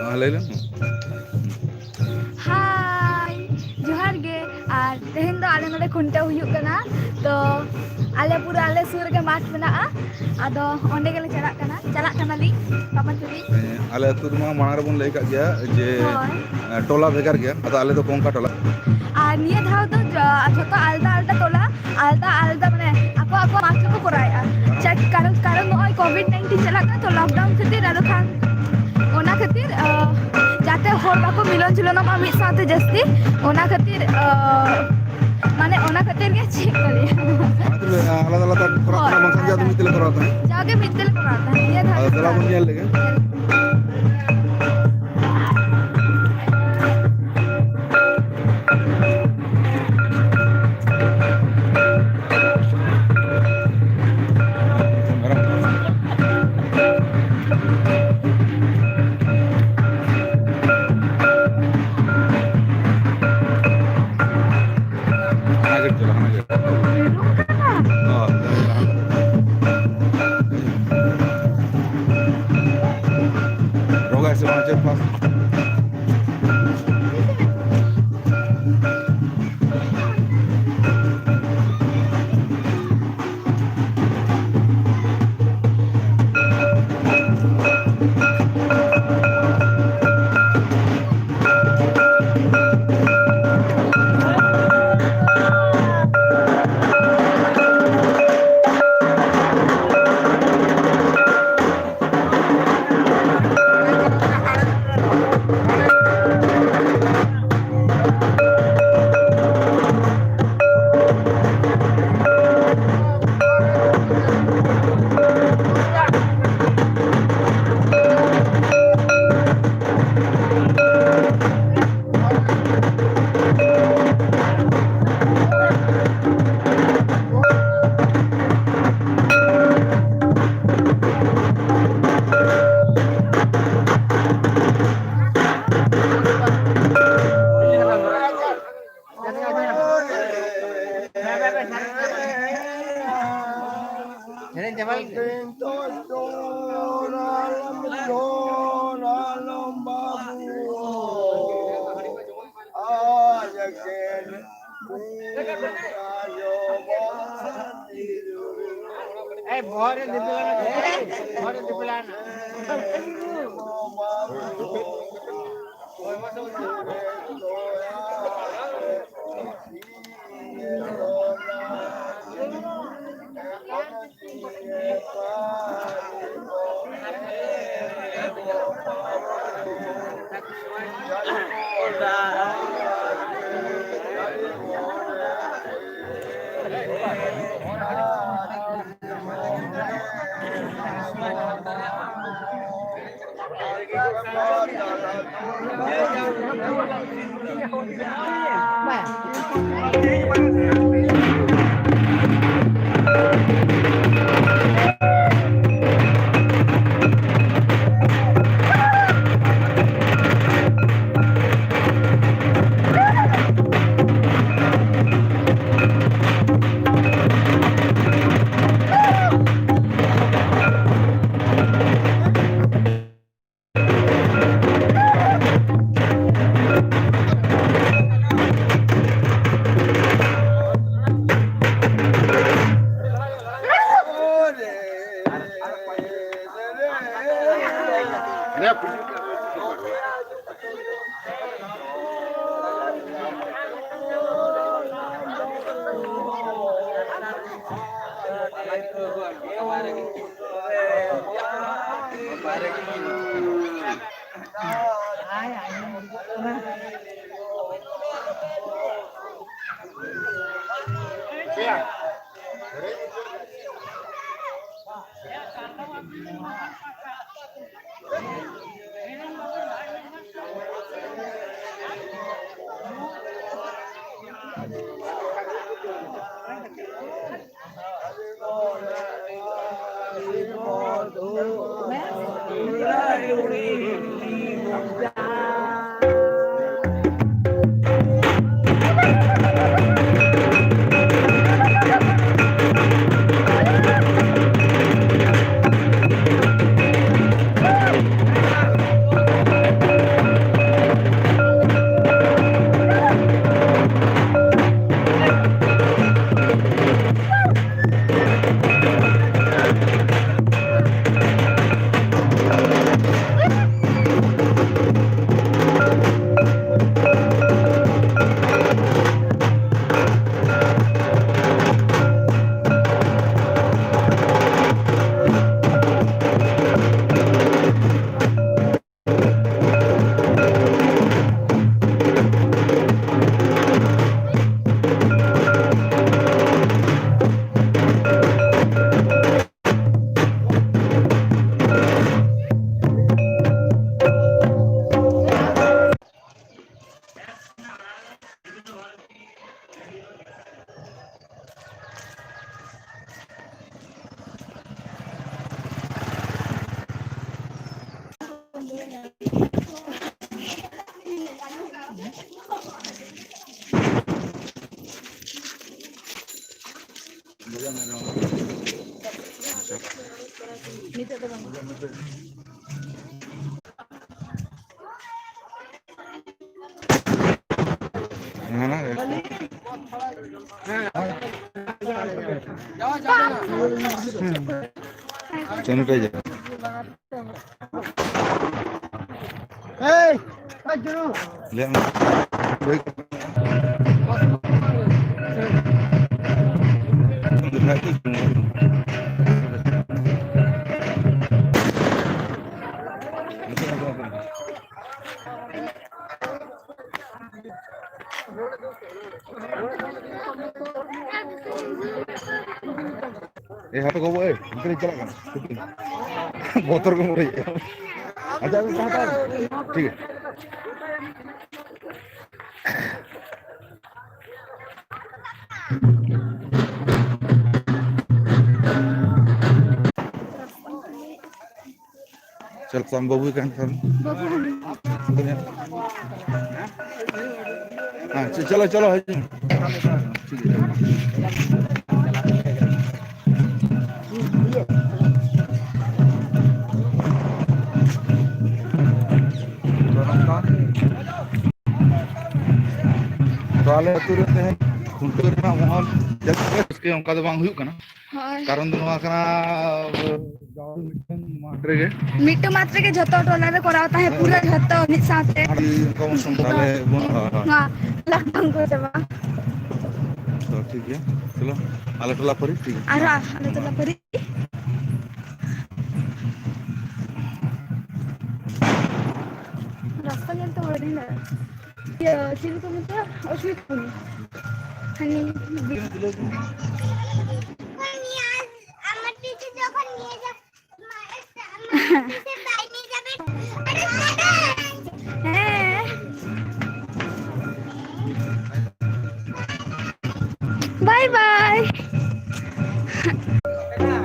Lain. Hai, Johar ge, ar tehen do ale node Khuntawu huyuk kana, to ale pura ale sur ge mat mena'a, ado onde gele chalak kana li, papan tuli. Ale atur mah mana pun lagi kat dia, je Hoi. tola vegar dia, atau ale tu kongka tola. Ar niya dhao to joto alda tola, alda mane ako mat ko korai. Check karon noi COVID-19 chalak kana to lockdown khatir ado khan ona khatir jate hor bako milon julon ma mid saate jasti ona khatir mane ona khatir ge check kali. Alat alat tak korak na bangsa dia tu mesti le korak na. Jage mittel korata niya dhao. Ada telah pun dia lagi. Sanitizer. Lihat mas. Baik. Apa kau buat? Mungkin jalan kan? Motor kau mulai. Ada yang tahan. ठीक है. चल हम बाबू kan kan. हाँ चलो चलो Soalnya itu teh untuk mahal jadi उसके उनका तो बांग हुई करना कारण दोनों करना मिट्टू मात्रे के झत्ता टोला रे कराता है पूरा झत्ता नित साथे कौन संभाले हां लॉकडाउन को जमा तो ठीक है चलो आले टोला परी ठीक है आले टोला परी रास्ता गेल तो होडी ना ये चिनी को मत अश्वित को हनी আমার টিচার যখন নিয়ে যা টিচার বাই নিয়ে যাবে হ্যাঁ বাই বাই